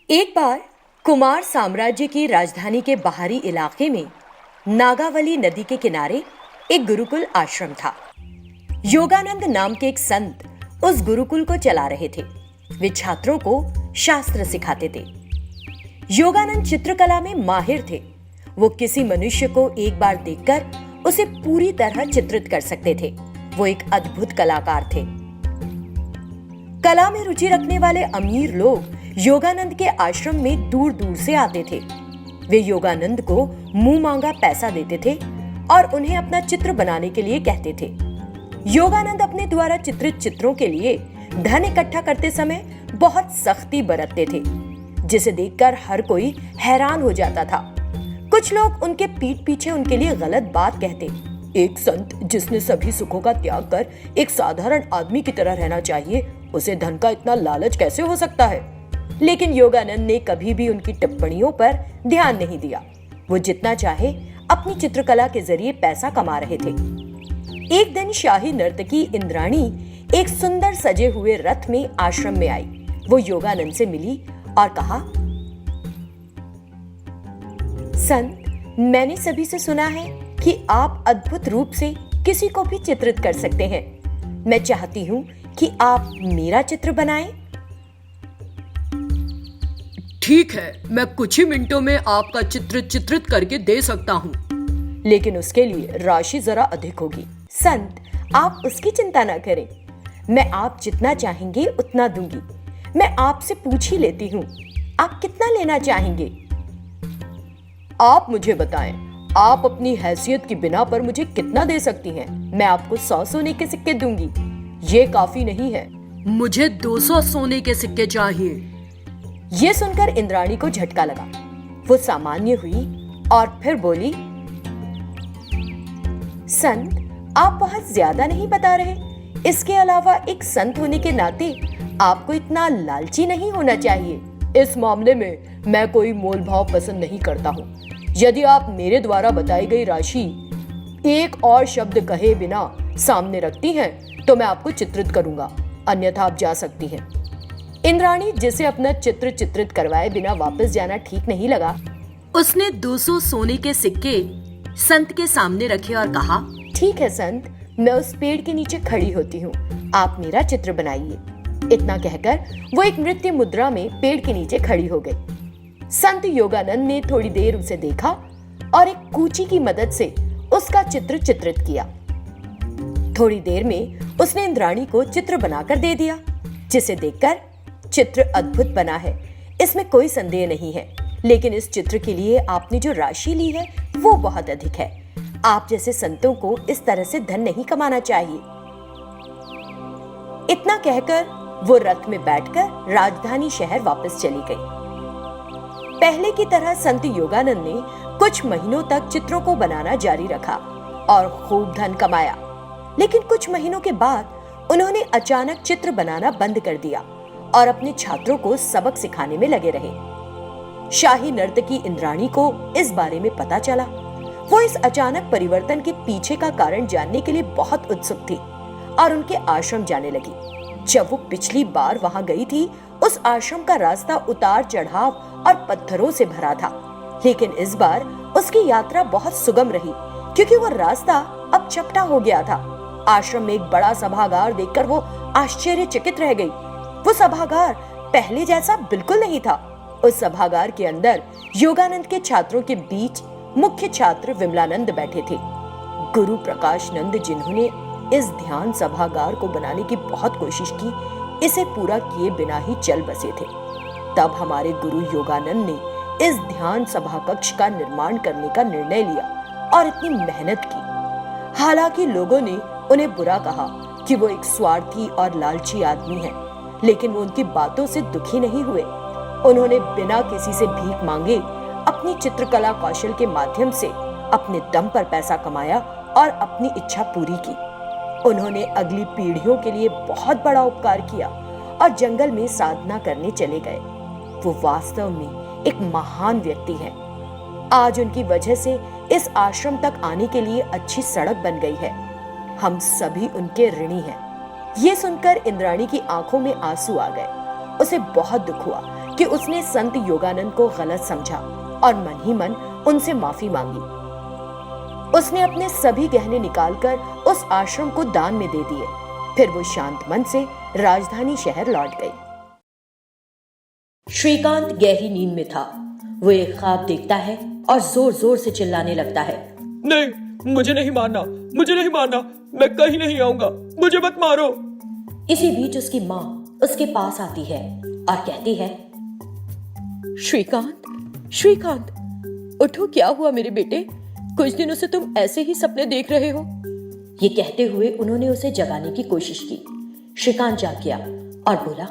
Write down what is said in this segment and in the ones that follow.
एक बार कुमार साम्राज्य की राजधानी के बाहरी इलाके में नागावली नदी के किनारे एक गुरुकुल आश्रम था। योगानंद नाम के एक संत उस गुरुकुल को चला रहे थे। वे छात्रों को शास्त्र सिखाते थे। योगानंद चित्रकला में माहिर थे। वो किसी मनुष्य को एक बार देखकर उसे पूरी तरह चित्रित कर सकते थे। वो एक अद्भुत कलाकार थे। कला में रुचि रखने वाले अमीर लोग योगानंद के आश्रम में दूर दूर से आते थे। वे योगानंद को मुंह मांगा पैसा देते थे और उन्हें अपना चित्र बनाने के लिए कहते थे। योगानंद अपने द्वारा चित्रित चित्रों के लिए धन इकट्ठा करते समय बहुत सख्ती बरतते थे, जिसे देखकर हर कोई हैरान हो जाता था। कुछ लोग उनके पीठ पीछे उनके लिए गलत बात कहते। एक संत जिसने सभी सुखों का त्याग कर एक साधारण आदमी की तरह रहना चाहिए, उसे धन का इतना लालच कैसे हो सकता है? लेकिन योगानंद ने कभी भी उनकी टिप्पणियों पर ध्यान नहीं दिया। वो जितना चाहे अपनी चित्रकला के जरिए पैसा कमा रहे थे। एक दिन शाही नर्तकी इंद्राणी एक सुंदर सजे हुए रथ में आश्रम में आई। वो योगानंद से मिली और कहा, संत, मैंने सभी से सुना है कि आप अद्भुत रूप से किसी को भी चित्रित कर सकते हैं। मैं चाहती हूँ कि आप मेरा चित्र बनाएं। ठीक है, मैं कुछ ही मिनटों में आपका चित्र चित्रित करके दे सकता हूँ, लेकिन उसके लिए राशि जरा अधिक होगी। संत, आप उसकी चिंता न करें। मैं आप जितना चाहेंगे उतना दूंगी। मैं आपसे पूछ ही लेती हूँ, आप कितना लेना चाहेंगे? आप मुझे बताएं, आप अपनी हैसियत की बिना पर मुझे कितना दे सकती हैं? मैं आपको 100 सोने के सिक्के दूंगी। ये काफी नहीं है, मुझे 200 सोने के सिक्के चाहिए। ये सुनकर इंद्राणी को झटका लगा। वो सामान्य हुई और फिर बोली, संत, आप बहुत ज्यादा नहीं बता रहे? इसके अलावा एक संत होने के नाते आपको इतना लालची नहीं होना चाहिए। इस मामले में मैं कोई मोल भाव पसंद नहीं करता हूँ। यदि आप मेरे द्वारा बताई गई राशि एक और शब्द कहे बिना सामने रखती हैं, तो मैं आपको चित्रित करूंगा, अन्यथा आप जा सकती हैं। इंद्राणी, जिसे अपना चित्र चित्रित करवाए बिना वापस जाना ठीक नहीं लगा, उसने 200 सोने के सिक्के संत के सामने रखे और कहा, ठीक है संत, मैं उस पेड़ के नीचे खड़ी होती हूँ, आप मेरा चित्र बनाइए। इतना कहकर वो एक नृत्य मुद्रा में पेड़ के नीचे खड़ी हो गई। संत योगानंद ने थोड़ी देर उसे देखा और एक कूची की मदद से उसका चित्र चित्रित किया। थोड़ी देर में उसने इंद्राणी को चित्र बनाकर दे दिया, जिसे देखकर चित्र अद्भुत बना है, इसमें कोई संदेह नहीं है। लेकिन इस चित्र के लिए आपने जो राशि ली है वो बहुत अधिक है। आप जैसे संतों को इस तरह से धन नहीं कमाना चाहिए। इतना कहकर वो रथ में बैठकर राजधानी शहर वापस चली गई। पहले की तरह संत योगानंद ने कुछ महीनों तक चित्रों को बनाना जारी रखा और खूब धन कमाया। लेकिन कुछ महीनों के बाद उन्होंने अचानक चित्र बनाना बंद कर दिया और अपने छात्रों को सबक सिखाने में लगे रहे। शाही नर्तकी इंद्राणी को इस बारे में पता चला। वो इस अचानक परिवर्तन के पीछे का कारण जानने के लिए बहुत उत्सुक थी और उनके आश्रम जाने लगी। जब वो पिछली बार वहां गई थी, उस आश्रम का रास्ता उतार चढ़ाव और पत्थरों से भरा था। लेकिन इस बार उसकी यात्रा बहुत सुगम रही, क्योंकि वो रास्ता अब चपटा हो गया था। आश्रम में एक बड़ा सभागार देखकर वो आश्चर्यचकित रह गई। वो सभागार पहले जैसा बिल्कुल नहीं था। उस सभागार के अंदर योगानंद के छात्रों के बीच मुख्य छात्र विमलानंद बैठे थे। गुरु प्रकाशनंद, जिन्होंने इस ध्यान सभागार को बनाने की बहुत कोशिश की, इसे पूरा किए बिना ही चल बसे थे। तब हमारे गुरु योगानंद ने इस ध्यान सभा कक्ष का निर्माण करने का निर्णय लिया और इतनी मेहनत की। हालांकि लोगों ने उन्हें बुरा कहा कि वो एक स्वार्थी और लालची आदमी है, लेकिन वो उनकी बातों से दुखी नहीं हुए। उन्होंने बिना किसी से भीख मांगे अपनी चित्रकला कौशल के माध्यम से अपने दम पर पैसा कमाया और अपनी इच्छा पूरी की। उन्होंने अगली पीढ़ियों के लिए बहुत बड़ा उपकार किया और जंगल में साधना करने चले गए। वो वास्तव में एक महान व्यक्ति हैं। आज उनकी वजह से इस आश्रम तक आने के लिए अच्छी सड़क बन गई है। हम सभी उनके ऋणी हैं। ये सुनकर इंद्राणी की आंखों में आंसू आ गए। उसे बहुत दुख हुआ कि उसने संत योगानंद को गलत समझा और मन ही मन उनसे माफी मांगी। उसने अपने सभी गहने निकालकर उस आश्रम को दान में दे दिए। फिर वो शांत मन से राजधानी शहर लौट गई। श्रीकांत गहरी नींद में था। वो एक ख्वाब देखता है और जोर जोर से चिल्लाने लगता है, नहीं, मुझे नहीं मारना, मुझे नहीं मारना, मैं कहीं नहीं आऊंगा, मुझे मत मारो। इसी बीच उसकी माँ उसके पास आती है और कहती है, श्रीकांत, श्रीकांत, उठो, क्या हुआ मेरे बेटे? कुछ दिनों से तुम ऐसे ही सपने देख रहे हो। ये कहते हुए उन्होंने उसे जगाने की कोशिश की। श्रीकांत जाग गया और बोला,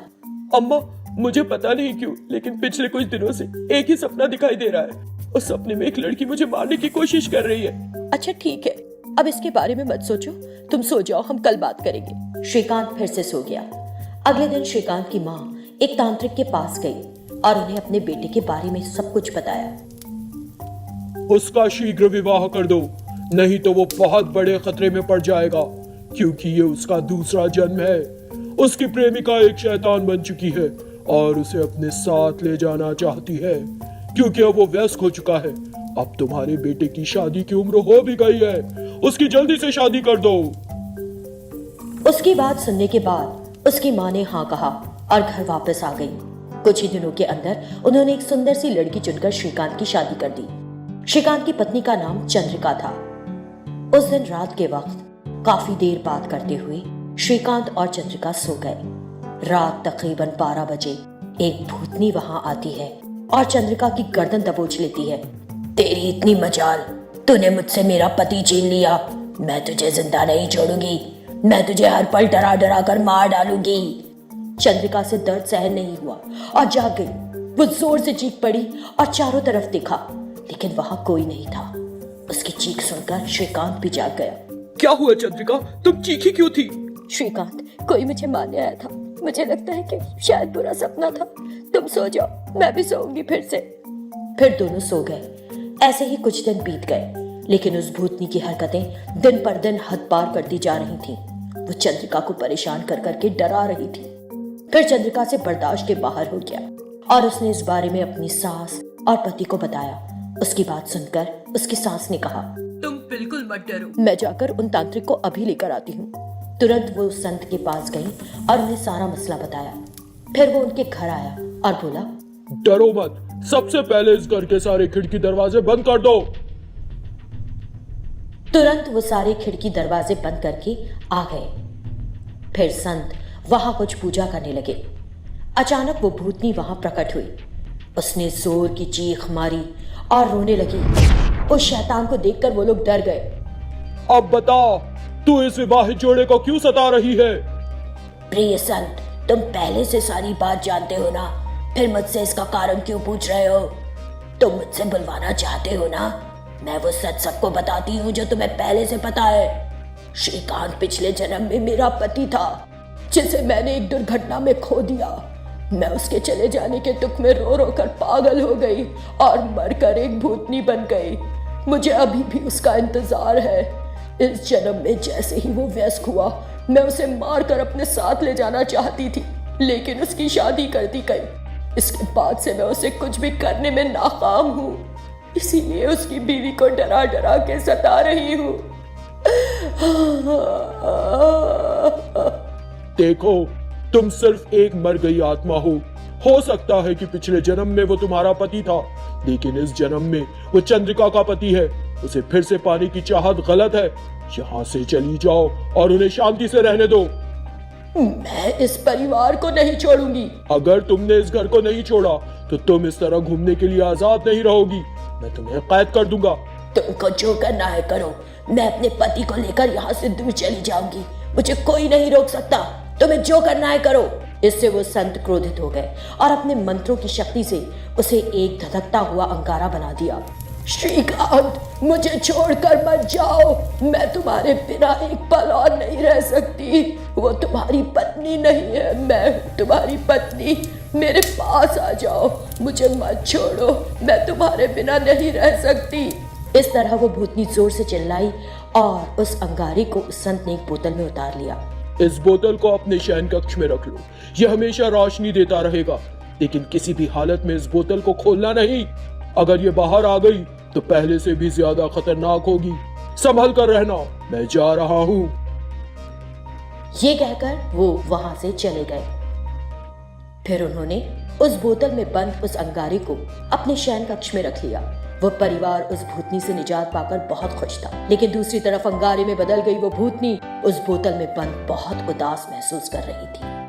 अम्मा, मुझे पता नहीं क्यों, लेकिन पिछले कुछ दिनों से एक ही सपना दिखाई दे रहा है। उस सपने में एक लड़की मुझे मारने की कोशिश कर रही है। अच्छा ठीक है, अब इसके बारे में मत सोचो, तुम सो जाओ, हम कल बात करेंगे। श्रीकांत फिर से सो गया। अगले दिन श्रीकांत की माँ एक तांत्रिक के पास गई और उन्हें अपने बेटे के बारे में सब कुछ बताया। उसका शीघ्र विवाह कर दो, नहीं तो वो बहुत बड़े खतरे में पड़ जाएगा, क्योंकि ये उसका दूसरा जन्म है। उसकी प्रेमिका एक शैतान बन चुकी है और उसे अपने साथ ले जाना चाहती है, क्योंकि अब वो वयस्क हो चुका है। अब तुम्हारे बेटे की शादी की उम्र हो भी गई है, उसकी जल्दी से शादी कर दो। उसकी बात सुनने के बाद उसकी माँ ने हाँ कहा और घर वापस आ गई। कुछ ही दिनों के अंदर उन्होंने एक सुंदर सी लड़की चुनकर श्रीकांत की शादी कर दी। श्रीकांत की पत्नी का नाम चंद्रिका था। उस दिन रात के वक्त काफी देर बात करते हुए श्रीकांत और चंद्रिका सो गए। रात तकरीबन 12 बजे एक भूतनी वहां आती है और चंद्रिका की गर्दन दबोच लेती है। तेरी इतनी मजाल, तूने मुझसे मेरा पति छीन लिया। मैं तुझे जिंदा नहीं छोड़ूंगी, मैं तुझे हर पल डरा डरा कर मार डालूंगी। चंद्रिका से दर्द सहन नहीं हुआ और जाग गई। वो जोर से चीख पड़ी और चारों तरफ देखा, लेकिन वहां कोई नहीं था। उसकी चीख सुनकर श्रीकांत भी जाग गया। क्या हुआ चंद्रिका, तुम चीखी क्यों थी? श्रीकांत, कोई मुझे मारने आया था। मुझे लगता है कि शायद बुरा सपना था। तुम सो जाओ, मैं भी सोऊंगी फिर से। फिर दोनों सो गए। ऐसे ही कुछ दिन बीत गए, लेकिन उस भूतनी की हरकतें दिन पर दिन हद पार करती जा रही थीं। वो चंद्रिका को परेशान कर करके डरा रही थी। फिर चंद्रिका से बर्दाश्त के बाहर हो गया और उसने इस बारे में अपनी सास और पति को बताया। उसकी बात सुनकर उसकी सास ने कहा, तुम बिल्कुल मत डरो, मैं जाकर उन तांत्रिक को अभी लेकर आती हूँ। तुरंत वो उस संत के पास गई और उन्हें सारा मसला बताया। फिर वो उनके घर आया और बोला, डरो मत, सबसे पहले इस घर के सारे खिड़की दरवाजे बंद कर दो। तुरंत वो सारे खिड़की दरवाजे बंद करके आ गए। फिर संत वहां कुछ पूजा करने लगे। अचानक वो भूतनी वहां प्रकट हुई। उसने जोर की चीख मारी और रोने लगी। उस शैतान को देखकर वो लोग डर गए। अब बता, तू इस विवाहित जोड़े को क्यों सता रही है? प्रिय संत, तुम पहले से सारी बात जानते हो ना, फिर मुझसे इसका कारण क्यों पूछ रहे हो? तुम मुझसे बुलवाना चाहते हो ना? मैं वो सच सबको बताती हूँ जो तुम्हें पहले से पता है। श्रीकांत पिछले जन्म में मेरा पति था, जिसे मैंने एक दुर्घटना में खो दिया। मैं उसके चले जाने के दुख में रो रो कर पागल हो गई और मरकर एक भूतनी बन गई। मुझे अभी भी उसका इंतजार है। इस जन्म में जैसे ही वो वयस्क हुआ, मैं उसे मारकर अपने साथ ले जाना चाहती थी, लेकिन उसकी शादी कर दी गई। इसके बाद से मैं उसे कुछ भी करने में नाकाम हूँ, इसीलिए उसकी बीवी को डरा डरा के सता रही हूँ। देखो, तुम सिर्फ एक मर गई आत्मा हो सकता है कि पिछले जन्म में वो तुम्हारा पति था, लेकिन इस जन्म में वो चंद्रिका का पति है। उसे फिर से पाने की चाहत गलत है। यहाँ से चली जाओ और उन्हें शांति से रहने दो। मैं इस परिवार को नहीं छोड़ूंगी। अगर तुमने इस घर को नहीं छोड़ा तो तुम इस तरह घूमने के लिए आजाद नहीं रहोगी। मैं तुम्हें कैद कर दूंगा। तुमको जो करना है करो, मैं अपने पति को लेकर यहाँ से दूर चली जाऊंगी। मुझे कोई नहीं रोक सकता। तुम्हें जो करना है करो। इससे वो संत क्रोधित हो गए और अपने मंत्रों की शक्ति से उसे एक धधकता हुआ अंगारा बना दिया। श्रीकांत, मुझे छोड़कर मत जाओ। मैं तुम्हारे बिना एक पल और नहीं रह सकती। वो तुम्हारी पत्नी नहीं है, मैं तुम्हारी पत्नी। मेरे पास आ जाओ, मुझे मत छोड़ो। मैं तुम्हारे बिना नहीं रह सकती। इस तरह वो भूतनी जोर से चिल्लाई और उस अंगारे को उस संत ने एक बोतल में उतार लिया। इस बोतल को अपने शयन कक्ष में रख लो, यह हमेशा रोशनी देता रहेगा। लेकिन किसी भी हालत में इस बोतल को खोलना नहीं। अगर ये बाहर आ गई तो पहले से भी ज्यादा खतरनाक होगी। संभल कर रहना, मैं जा रहा हूँ। ये कहकर वो वहां से चले गए। फिर उन्होंने उस बोतल में बंद उस अंगारे को अपने शयन कक्ष में रख लिया। वो परिवार उस भूतनी से निजात पाकर बहुत खुश था, लेकिन दूसरी तरफ अंगारे में बदल गई वो भूतनी उस बोतल में बंद बहुत उदास महसूस कर रही थी।